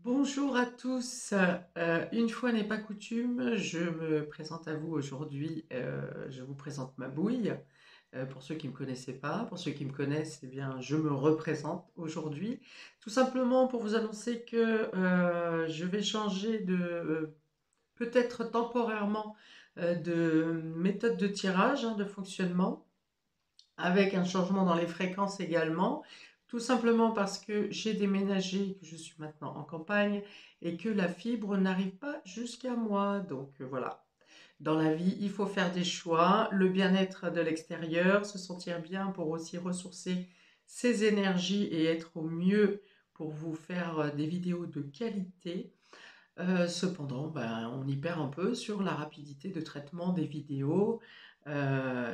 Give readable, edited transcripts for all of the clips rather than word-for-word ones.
Bonjour à tous. Une fois n'est pas coutume, je me présente à vous aujourd'hui. Je vous présente ma bouille. Pour ceux qui ne me connaissaient pas, pour ceux qui me connaissent, eh bien, je me représente aujourd'hui. Tout simplement pour vous annoncer que je vais changer peut-être temporairement, de méthode de tirage, de fonctionnement, avec un changement dans les fréquences également, tout simplement parce que j'ai déménagé, que je suis maintenant en campagne et que la fibre n'arrive pas jusqu'à moi. Donc voilà, dans la vie, il faut faire des choix, le bien-être de l'extérieur, se sentir bien pour aussi ressourcer ses énergies et être au mieux pour vous faire des vidéos de qualité. Cependant, ben, on y perd un peu sur la rapidité de traitement des vidéos.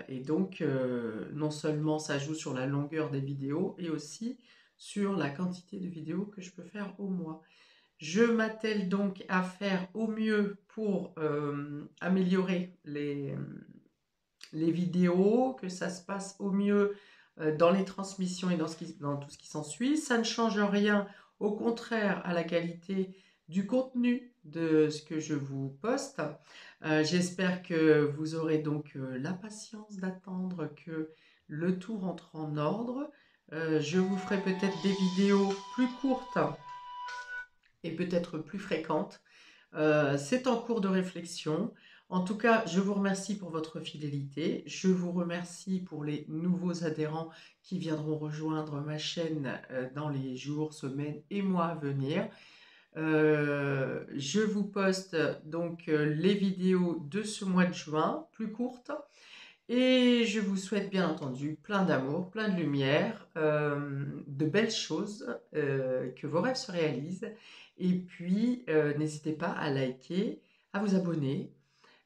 Et donc, non seulement ça joue sur la longueur des vidéos, et aussi sur la quantité de vidéos que je peux faire au mois. Je m'attelle donc à faire au mieux pour améliorer les vidéos, que ça se passe au mieux dans les transmissions et dans tout ce qui s'ensuit. Ça ne change rien, au contraire, à la qualité du contenu de ce que je vous poste. J'espère que vous aurez donc la patience d'attendre que le tout rentre en ordre. Je vous ferai peut-être des vidéos plus courtes et peut-être plus fréquentes. C'est en cours de réflexion. En tout cas, je vous remercie pour votre fidélité. Je vous remercie pour les nouveaux adhérents qui viendront rejoindre ma chaîne dans les jours, semaines et mois à venir. Je vous poste donc les vidéos de ce mois de juin, plus courtes. Et je vous souhaite bien entendu plein d'amour, plein de lumière, de belles choses, que vos rêves se réalisent. Et puis, n'hésitez pas à liker, à vous abonner,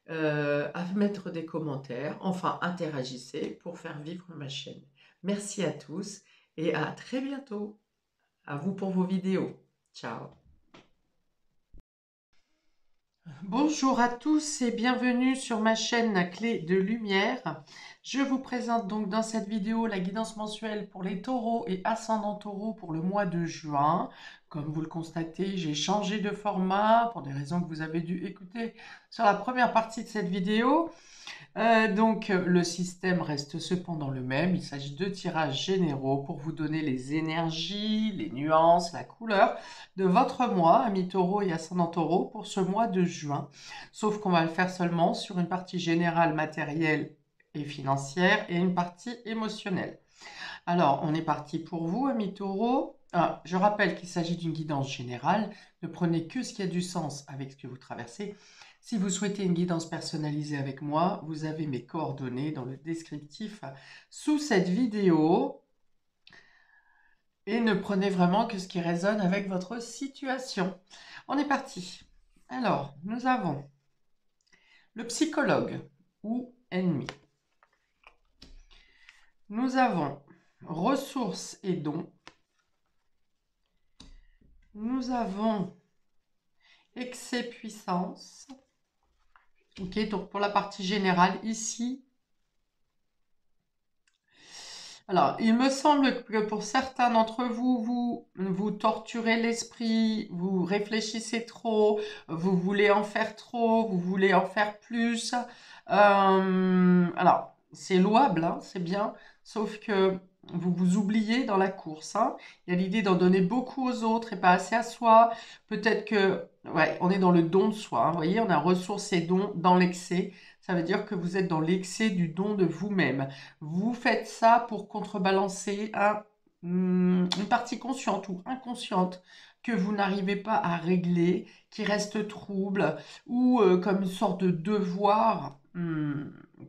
à mettre des commentaires, enfin interagissez pour faire vivre ma chaîne. Merci à tous et à très bientôt. À vous pour vos vidéos. Ciao. Bonjour à tous et bienvenue sur ma chaîne Clé de Lumière. Je vous présente donc dans cette vidéo la guidance mensuelle pour les taureaux et ascendants taureaux pour le mois de juin. Comme vous le constatez, j'ai changé de format pour des raisons que vous avez dû écouter sur la première partie de cette vidéo. Donc le système reste cependant le même. Il s'agit de tirages généraux pour vous donner les énergies, les nuances, la couleur de votre mois, amis taureau et ascendant taureau, pour ce mois de juin. Sauf qu'on va le faire seulement sur une partie générale, matérielle et financière, et une partie émotionnelle. Alors, on est parti pour vous, amis taureaux. Je rappelle qu'il s'agit d'une guidance générale. Ne prenez que ce qui a du sens avec ce que vous traversez. Si vous souhaitez une guidance personnalisée avec moi, vous avez mes coordonnées dans le descriptif sous cette vidéo. Et ne prenez vraiment que ce qui résonne avec votre situation. On est parti. Alors, nous avons le psychologue ou ennemi. Nous avons ressources et dons. Nous avons excès puissance. Ok, donc pour la partie générale ici. Alors, il me semble que pour certains d'entre vous, vous torturez l'esprit, vous réfléchissez trop, vous voulez en faire trop, vous voulez en faire plus. Alors, c'est louable, hein, c'est bien, sauf que vous vous oubliez dans la course. Hein. Il y a l'idée d'en donner beaucoup aux autres et pas assez à soi. Peut-être que, ouais, on est dans le don de soi. Hein, vous voyez, on a ressources et dons dans l'excès. Ça veut dire que vous êtes dans l'excès du don de vous-même. Vous faites ça pour contrebalancer une partie consciente ou inconsciente que vous n'arrivez pas à régler, qui reste trouble, ou comme une sorte de devoir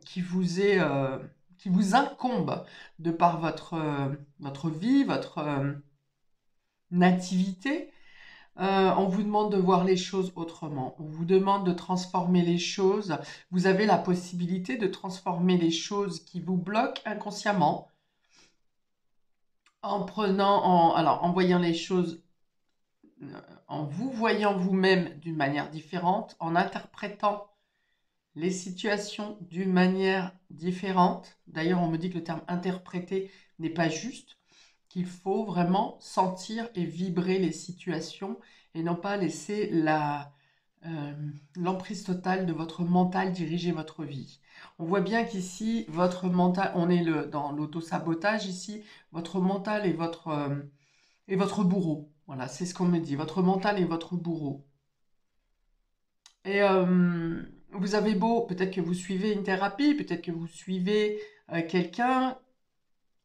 qui vous incombe de par votre vie, votre nativité. On vous demande de voir les choses autrement. On vous demande de transformer les choses. Vous avez la possibilité de transformer les choses qui vous bloquent inconsciemment en voyant les choses, en vous voyant vous-même d'une manière différente, en interprétant les situations d'une manière différente. D'ailleurs, on me dit que le terme interpréter n'est pas juste. qu'il faut vraiment sentir et vibrer les situations et non pas laisser l'emprise totale de votre mental diriger votre vie. On voit bien qu'ici, votre mental, on est dans l'auto-sabotage ici, votre mental est votre bourreau. Voilà, c'est ce qu'on me dit. Votre mental est votre bourreau. Et vous avez beau, peut-être que vous suivez une thérapie, peut-être que vous suivez quelqu'un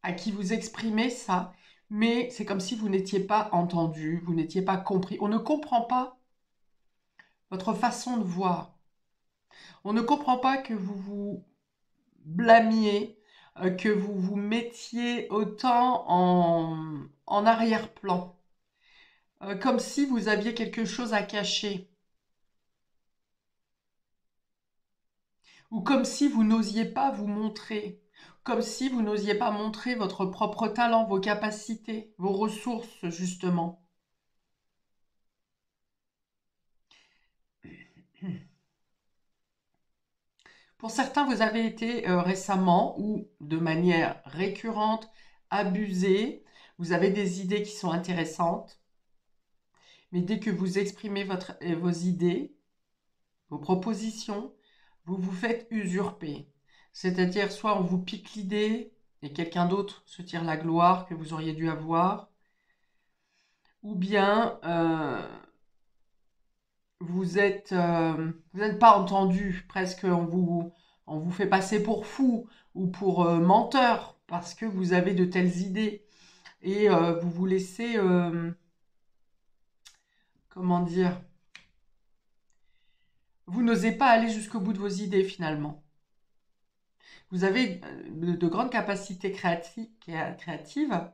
à qui vous exprimez ça, mais c'est comme si vous n'étiez pas entendu, vous n'étiez pas compris. On ne comprend pas votre façon de voir. On ne comprend pas que vous vous blâmiez, que vous vous mettiez autant en arrière-plan, comme si vous aviez quelque chose à cacher, ou comme si vous n'osiez pas vous montrer, comme si vous n'osiez pas montrer votre propre talent, vos capacités, vos ressources, justement. Pour certains, vous avez été récemment ou de manière récurrente abusé. Vous avez des idées qui sont intéressantes, mais dès que vous exprimez vos idées, vos propositions, vous vous faites usurper. C'est-à-dire, soit on vous pique l'idée et quelqu'un d'autre se tire la gloire que vous auriez dû avoir, ou bien vous n'êtes pas entendu, presque on vous fait passer pour fou ou pour menteur parce que vous avez de telles idées et vous vous laissez, comment dire, vous n'osez pas aller jusqu'au bout de vos idées finalement. Vous avez de grandes capacités créatives,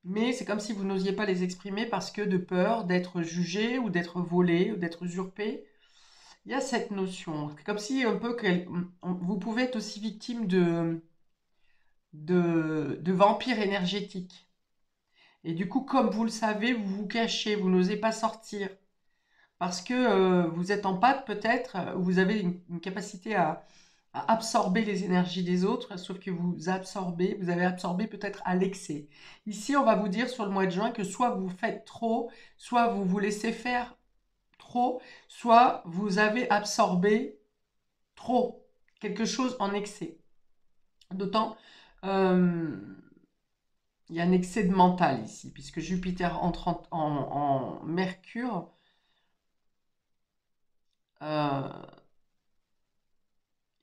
mais c'est comme si vous n'osiez pas les exprimer parce que de peur d'être jugé ou d'être volé ou d'être usurpé. Il y a cette notion. C'est comme si un peu vous pouvez être aussi victime de vampires énergétiques. Et du coup, comme vous le savez, vous vous cachez, vous n'osez pas sortir. Parce que vous êtes en pâte peut-être, vous avez une capacité à absorber les énergies des autres, sauf que vous avez absorbé peut-être à l'excès. Ici, on va vous dire sur le mois de juin que soit vous faites trop, soit vous vous laissez faire trop, soit vous avez absorbé trop, quelque chose en excès. D'autant, euh, il y a un excès de mental ici, puisque Jupiter entre en Mercure. euh,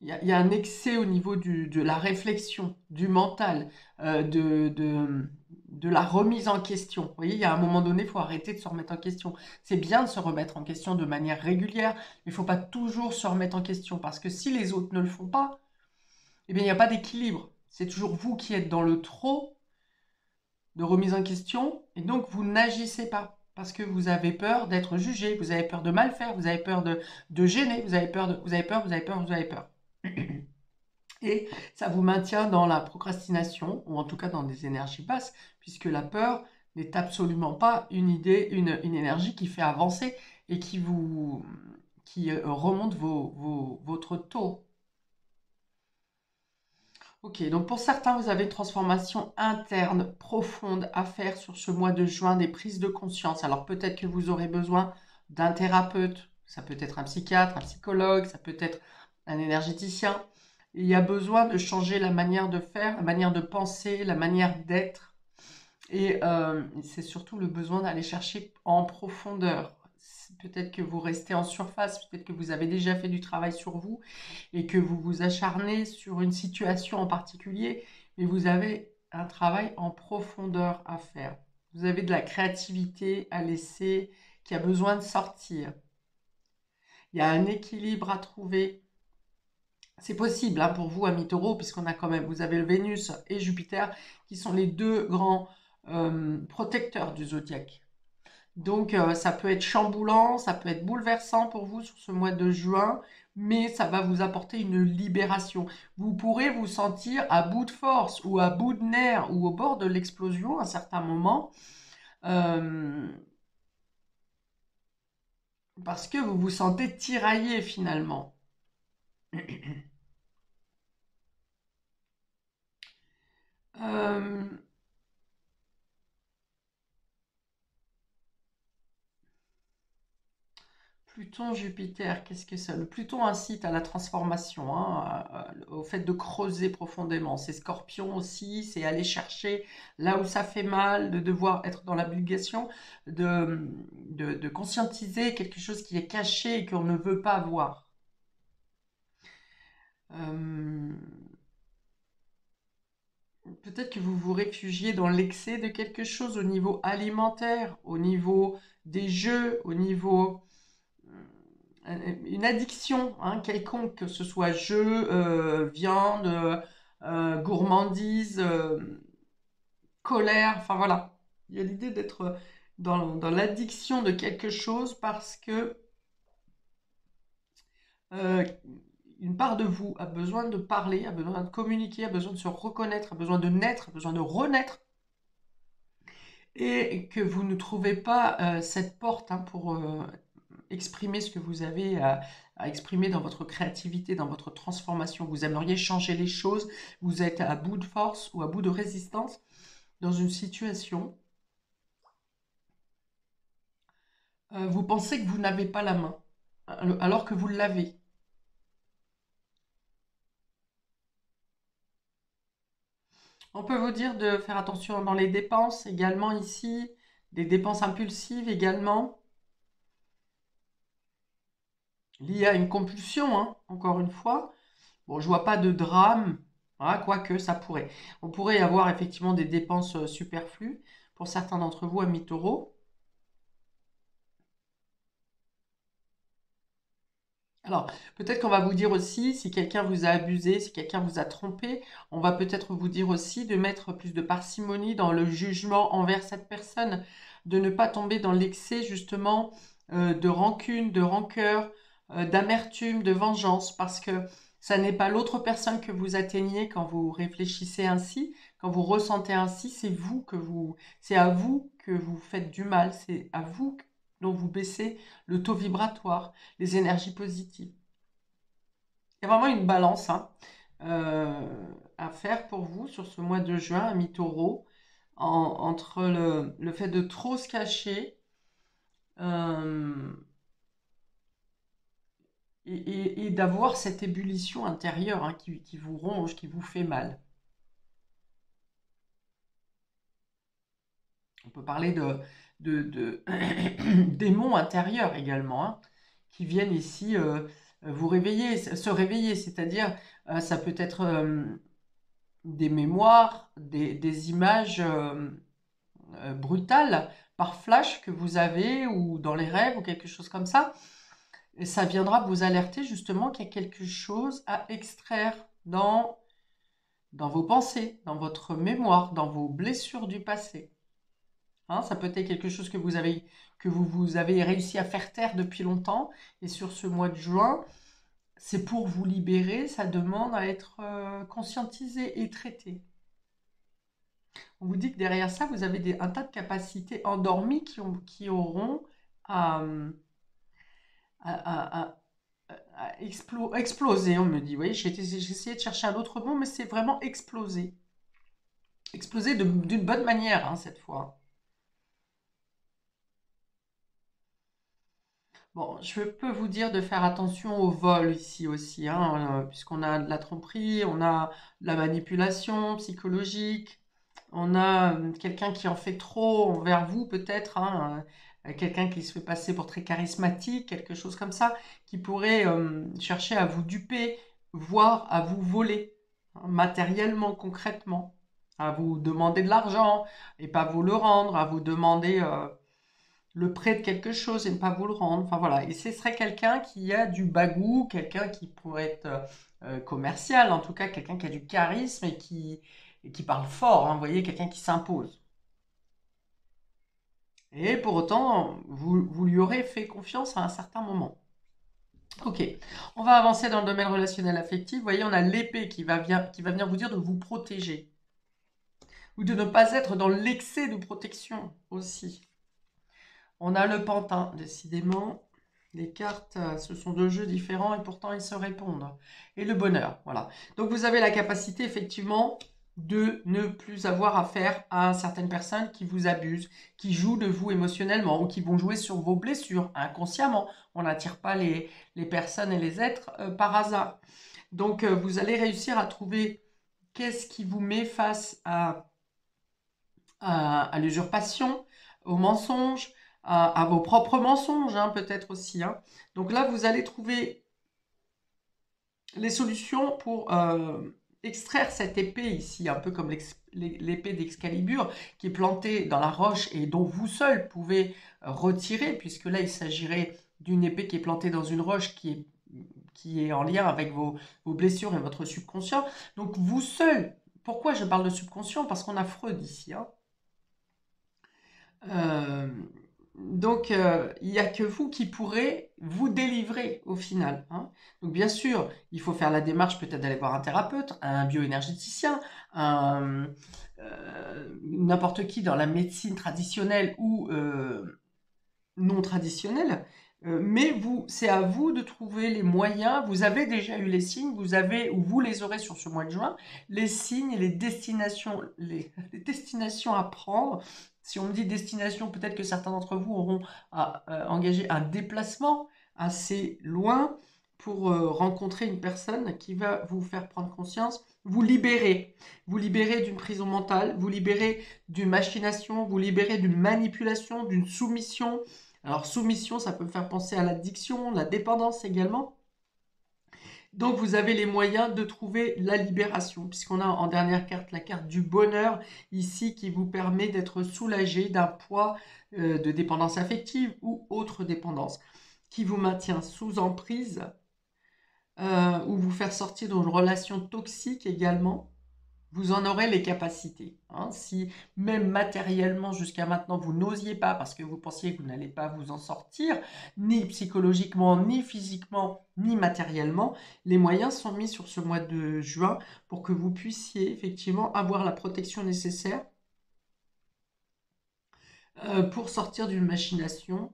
il y a un excès au niveau de la réflexion, du mental, euh, de, de, de la remise en question. Vous voyez, il y a un moment donné, il faut arrêter de se remettre en question. C'est bien de se remettre en question de manière régulière, mais il ne faut pas toujours se remettre en question, parce que si les autres ne le font pas, eh bien, il n'y a pas d'équilibre. C'est toujours vous qui êtes dans le trop de remise en question, et donc vous n'agissez pas. Parce que vous avez peur d'être jugé, vous avez peur de mal faire, vous avez peur de gêner, vous avez peur, vous avez peur, vous avez peur, vous avez peur. Et ça vous maintient dans la procrastination, ou en tout cas dans des énergies basses, puisque la peur n'est absolument pas une idée, une énergie qui fait avancer et qui remonte votre taux. Ok, donc pour certains, vous avez une transformation interne profonde à faire sur ce mois de juin, des prises de conscience. Alors peut-être que vous aurez besoin d'un thérapeute, ça peut être un psychiatre, un psychologue, ça peut être un énergéticien. Il y a besoin de changer la manière de faire, la manière de penser, la manière d'être. Et c'est surtout le besoin d'aller chercher en profondeur. Peut-être que vous restez en surface, peut-être que vous avez déjà fait du travail sur vous et que vous vous acharnez sur une situation en particulier, mais vous avez un travail en profondeur à faire. Vous avez de la créativité à laisser qui a besoin de sortir. Il y a un équilibre à trouver. C'est possible hein, pour vous, amis taureaux, puisqu'on a quand même, vous avez le Vénus et Jupiter qui sont les deux grands protecteurs du zodiaque. Donc ça peut être chamboulant, ça peut être bouleversant pour vous sur ce mois de juin, mais ça va vous apporter une libération. Vous pourrez vous sentir à bout de force ou à bout de nerfs ou au bord de l'explosion à un certain moment, euh, parce que vous vous sentez tiraillé finalement. Euh, Pluton, Jupiter, qu'est-ce que c'est? Le Pluton incite à la transformation, hein, au fait de creuser profondément. C'est Scorpion aussi, c'est aller chercher là où ça fait mal, de devoir être dans l'obligation de conscientiser quelque chose qui est caché et qu'on ne veut pas voir. Euh, Peut-être que vous vous réfugiez dans l'excès de quelque chose au niveau alimentaire, au niveau des jeux, au niveau une addiction hein, quelconque, que ce soit jeu, viande, gourmandise, colère, enfin voilà. Il y a l'idée d'être dans l'addiction de quelque chose parce que euh, une part de vous a besoin de parler, a besoin de communiquer, a besoin de se reconnaître, a besoin de naître, a besoin de renaître, et que vous ne trouvez pas cette porte hein, pour exprimer ce que vous avez à exprimer dans votre créativité, dans votre transformation. Vous aimeriez changer les choses, vous êtes à bout de force ou à bout de résistance dans une situation. Vous pensez que vous n'avez pas la main, alors que vous l'avez. On peut vous dire de faire attention dans les dépenses également ici, des dépenses impulsives également, liées à une compulsion, hein, encore une fois. Bon, je vois pas de drame, hein, quoique ça pourrait. On pourrait avoir effectivement des dépenses superflues pour certains d'entre vous, amis taureaux. Alors, peut-être qu'on va vous dire aussi, si quelqu'un vous a abusé, si quelqu'un vous a trompé, on va peut-être vous dire aussi de mettre plus de parcimonie dans le jugement envers cette personne, de ne pas tomber dans l'excès justement de rancune, de rancœur, d'amertume, de vengeance, parce que ça n'est pas l'autre personne que vous atteignez quand vous réfléchissez ainsi, quand vous ressentez ainsi, c'est à vous que vous faites du mal, c'est à vous dont vous baissez le taux vibratoire, les énergies positives. Il y a vraiment une balance hein, à faire pour vous sur ce mois de juin, amis taureau, entre le fait de trop se cacher euh, et d'avoir cette ébullition intérieure hein, qui vous ronge, qui vous fait mal. On peut parler de démons intérieurs également, hein, qui viennent ici vous réveiller, se réveiller, c'est-à-dire ça peut être des mémoires, des images brutales par flash que vous avez ou dans les rêves ou quelque chose comme ça. Et ça viendra vous alerter justement qu'il y a quelque chose à extraire dans vos pensées, dans votre mémoire, dans vos blessures du passé. Hein, ça peut être quelque chose que vous avez réussi à faire taire depuis longtemps. Et sur ce mois de juin, c'est pour vous libérer, ça demande à être conscientisé et traité. On vous dit que derrière ça, vous avez un tas de capacités endormies qui auront à, à exploser, on me dit. Oui, j'ai essayé de chercher un autre mot, mais c'est vraiment exploser. Exploser d'une bonne manière, hein, cette fois. Bon, je peux vous dire de faire attention au vol ici aussi, hein, puisqu'on a de la tromperie, on a de la manipulation psychologique, on a quelqu'un qui en fait trop envers vous peut-être, hein, quelqu'un qui se fait passer pour très charismatique, quelque chose comme ça, qui pourrait chercher à vous duper, voire à vous voler, hein, matériellement, concrètement, à vous demander de l'argent et pas vous le rendre, à vous demander le prêt de quelque chose et ne pas vous le rendre. Enfin voilà, et ce serait quelqu'un qui a du bagou, quelqu'un qui pourrait être commercial, en tout cas quelqu'un qui a du charisme et qui parle fort, hein, vous voyez, quelqu'un qui s'impose. Et pour autant, vous lui aurez fait confiance à un certain moment. Ok, on va avancer dans le domaine relationnel affectif. Vous voyez, on a l'épée qui va venir vous dire de vous protéger. Ou de ne pas être dans l'excès de protection aussi. On a le pantin, décidément. Les cartes, ce sont deux jeux différents et pourtant ils se répondent. Et le bonheur, voilà. Donc vous avez la capacité effectivement de ne plus avoir affaire à certaines personnes qui vous abusent, qui jouent de vous émotionnellement ou qui vont jouer sur vos blessures inconsciemment. On n'attire pas les personnes et les êtres par hasard. Donc, vous allez réussir à trouver qu'est-ce qui vous met face à l'usurpation, au mensonge, à vos propres mensonges, hein, peut-être aussi. Hein. Donc là, vous allez trouver les solutions pour extraire cette épée ici, un peu comme l'épée d'Excalibur, qui est plantée dans la roche et dont vous seul pouvez retirer, puisque là, il s'agirait d'une épée qui est plantée dans une roche qui est en lien avec vos blessures et votre subconscient. Donc vous seul, pourquoi je parle de subconscient? Parce qu'on a Freud ici. Hein. Euh, donc, il n'y a que vous qui pourrez vous délivrer au final. Hein. Donc, bien sûr, il faut faire la démarche peut-être d'aller voir un thérapeute, un bioénergéticien, n'importe qui dans la médecine traditionnelle ou non traditionnelle. Mais c'est à vous de trouver les moyens. Vous avez déjà eu les signes, ou vous les aurez sur ce mois de juin, les signes et les destinations, les destinations à prendre. Si on me dit destination, peut-être que certains d'entre vous auront à engager un déplacement assez loin pour rencontrer une personne qui va vous faire prendre conscience, vous libérer d'une prison mentale, vous libérer d'une machination, vous libérer d'une manipulation, d'une soumission. Alors soumission, ça peut me faire penser à l'addiction, la dépendance également. Donc vous avez les moyens de trouver la libération, puisqu'on a en dernière carte la carte du bonheur, ici qui vous permet d'être soulagé d'un poids de dépendance affective ou autre dépendance, qui vous maintient sous emprise, ou vous faire sortir d'une relation toxique également. Vous en aurez les capacités. Hein. Si même matériellement jusqu'à maintenant vous n'osiez pas parce que vous pensiez que vous n'allez pas vous en sortir, ni psychologiquement, ni physiquement, ni matériellement, les moyens sont mis sur ce mois de juin pour que vous puissiez effectivement avoir la protection nécessaire pour sortir d'une machination,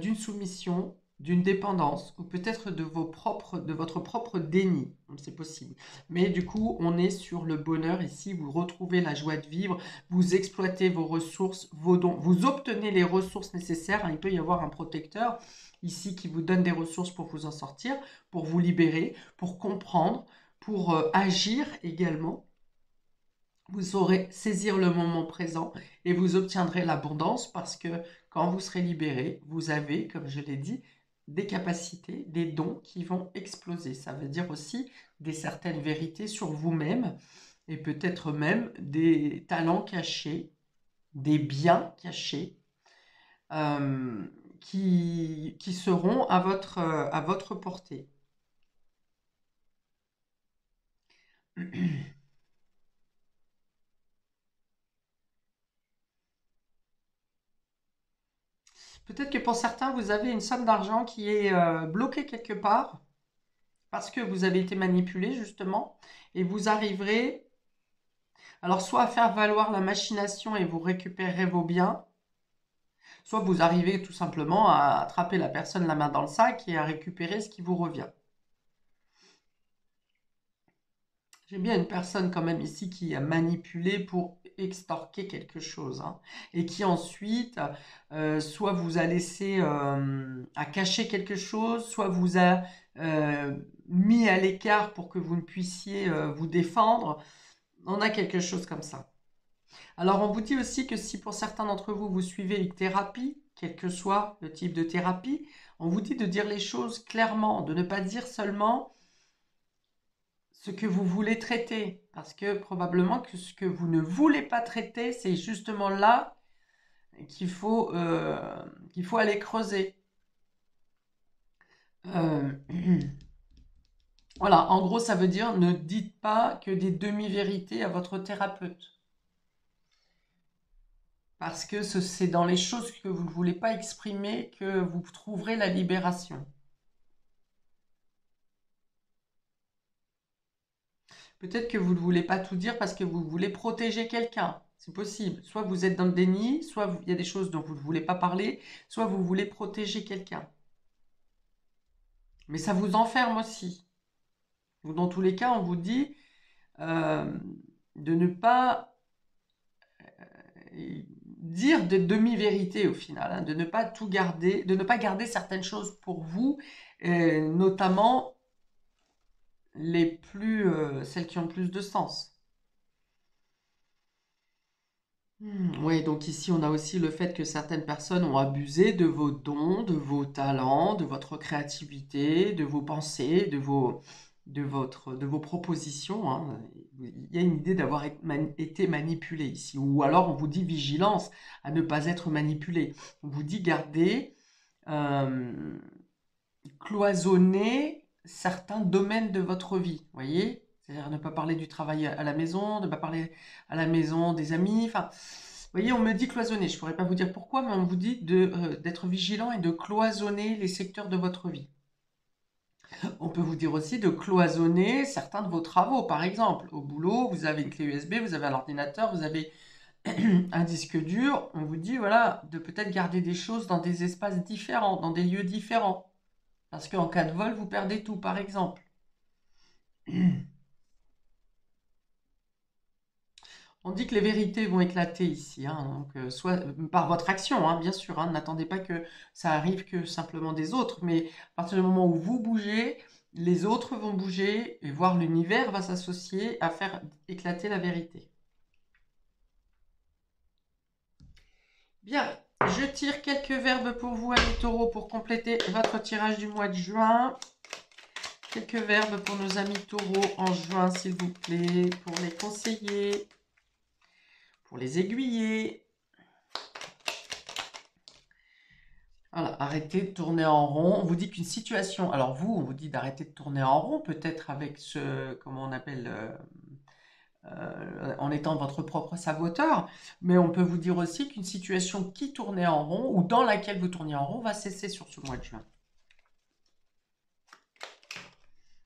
d'une soumission, d'une dépendance, ou peut-être de votre propre déni. C'est possible. Mais du coup, on est sur le bonheur ici. Vous retrouvez la joie de vivre, vous exploitez vos ressources, vos dons, vous obtenez les ressources nécessaires. Il peut y avoir un protecteur ici qui vous donne des ressources pour vous en sortir, pour vous libérer, pour comprendre, pour agir également. Vous saurez saisir le moment présent et vous obtiendrez l'abondance parce que quand vous serez libéré, vous avez, comme je l'ai dit, des capacités, des dons qui vont exploser. Ça veut dire aussi des certaines vérités sur vous-même et peut-être même des talents cachés, des biens cachés euh, qui seront à votre portée. Peut-être que pour certains, vous avez une somme d'argent qui est bloquée quelque part parce que vous avez été manipulé justement et vous arriverez alors soit à faire valoir la machination et vous récupérerez vos biens, soit vous arrivez tout simplement à attraper la personne la main dans le sac et à récupérer ce qui vous revient. J'ai bien une personne quand même ici qui a manipulé pour extorquer quelque chose hein, et qui ensuite soit vous a laissé à cacher quelque chose, soit vous a mis à l'écart pour que vous ne puissiez vous défendre. On a quelque chose comme ça. Alors on vous dit aussi que si pour certains d'entre vous, vous suivez une thérapie, quel que soit le type de thérapie, on vous dit de dire les choses clairement, de ne pas dire seulement ce que vous voulez traiter. Parce que probablement que ce que vous ne voulez pas traiter, c'est justement là qu'il faut aller creuser. Euh, voilà, en gros, ça veut dire ne dites pas que des demi-vérités à votre thérapeute. Parce que c'est dans les choses que vous ne voulez pas exprimer que vous trouverez la libération. Peut-être que vous ne voulez pas tout dire parce que vous voulez protéger quelqu'un. C'est possible. Soit vous êtes dans le déni, soit il y a des choses dont vous ne voulez pas parler, soit vous voulez protéger quelqu'un. Mais ça vous enferme aussi. Dans tous les cas, on vous dit, de ne pas dire des demi-vérités au final, hein, de ne pas tout garder, de ne pas garder certaines choses pour vous, notamment celles qui ont le plus de sens. Oui, donc ici on a aussi le fait que certaines personnes ont abusé de vos dons, de vos talents, de votre créativité, de vos pensées, de vos propositions, hein. Il y a une idée d'avoir été manipulé ici. Ou alors on vous dit vigilance à ne pas être manipulé. On vous dit garder, euh, cloisonner certains domaines de votre vie, voyez? C'est-à-dire ne pas parler du travail à la maison, ne pas parler à la maison des amis, enfin, vous voyez, on me dit cloisonner. Je ne pourrais pas vous dire pourquoi, mais on vous dit d'être vigilant et de cloisonner les secteurs de votre vie. On peut vous dire aussi de cloisonner certains de vos travaux, par exemple. Au boulot, vous avez une clé USB, vous avez un ordinateur, vous avez un disque dur. On vous dit, voilà, de peut-être garder des choses dans des espaces différents, dans des lieux différents. Parce qu'en cas de vol, vous perdez tout, par exemple. On dit que les vérités vont éclater ici, hein, donc, soit par votre action, hein, bien sûr, hein, n'attendez pas que ça arrive que simplement des autres, mais à partir du moment où vous bougez, les autres vont bouger, et voir l'univers va s'associer à faire éclater la vérité. Bien, je tire quelques verbes pour vous, amis taureaux, pour compléter votre tirage du mois de juin. Quelques verbes pour nos amis taureaux en juin, s'il vous plaît, pour les conseiller, pour les aiguiller. Voilà, arrêtez de tourner en rond. On vous dit qu'une situation, alors vous, on vous dit d'arrêter de tourner en rond, peut-être avec comment on appelle, en étant votre propre saboteur, mais on peut vous dire aussi qu'une situation qui tournait en rond ou dans laquelle vous tourniez en rond va cesser sur ce mois de juin.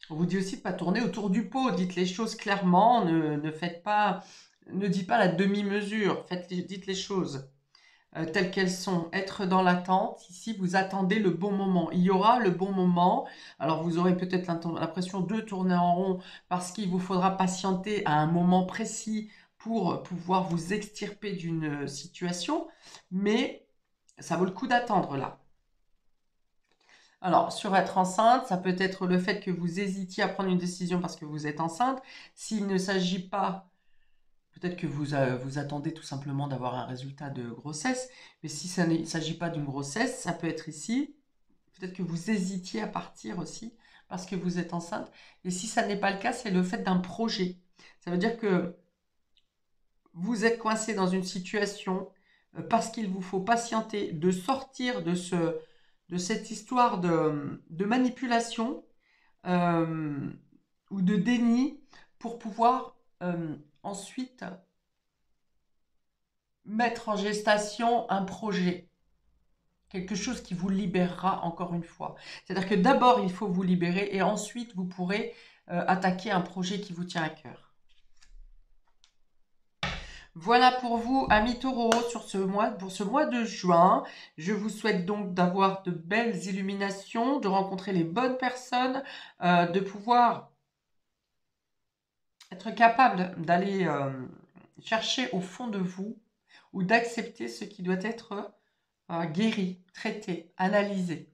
On vous dit aussi de ne pas tourner autour du pot, dites les choses clairement, ne faites pas, ne dites pas la demi-mesure, dites les choses telles qu'elles sont, être dans l'attente. Ici, vous attendez le bon moment. Il y aura le bon moment. Alors, vous aurez peut-être l'impression de tourner en rond parce qu'il vous faudra patienter à un moment précis pour pouvoir vous extirper d'une situation, mais ça vaut le coup d'attendre là. Alors, sur être enceinte, ça peut être le fait que vous hésitiez à prendre une décision parce que vous êtes enceinte. S'il ne s'agit pas, peut-être que vous attendez tout simplement d'avoir un résultat de grossesse, mais si ça ne s'agit pas d'une grossesse, ça peut être ici, peut-être que vous hésitiez à partir aussi parce que vous êtes enceinte. Et si ça n'est pas le cas, c'est le fait d'un projet. Ça veut dire que vous êtes coincé dans une situation parce qu'il vous faut patienter de sortir de cette histoire de manipulation ou de déni pour pouvoir ensuite mettre en gestation un projet, quelque chose qui vous libérera encore une fois. C'est-à-dire que d'abord, il faut vous libérer et ensuite, vous pourrez attaquer un projet qui vous tient à cœur. Voilà pour vous, amis taureaux, pour ce mois de juin. Je vous souhaite donc d'avoir de belles illuminations, de rencontrer les bonnes personnes, de pouvoir être capable d'aller chercher au fond de vous ou d'accepter ce qui doit être guéri, traité, analysé.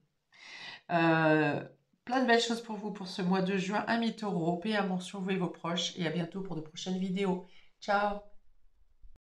Plein de belles choses pour vous pour ce mois de juin, amis taureaux. Paix et amour sur vous et vos proches et à bientôt pour de prochaines vidéos. Ciao!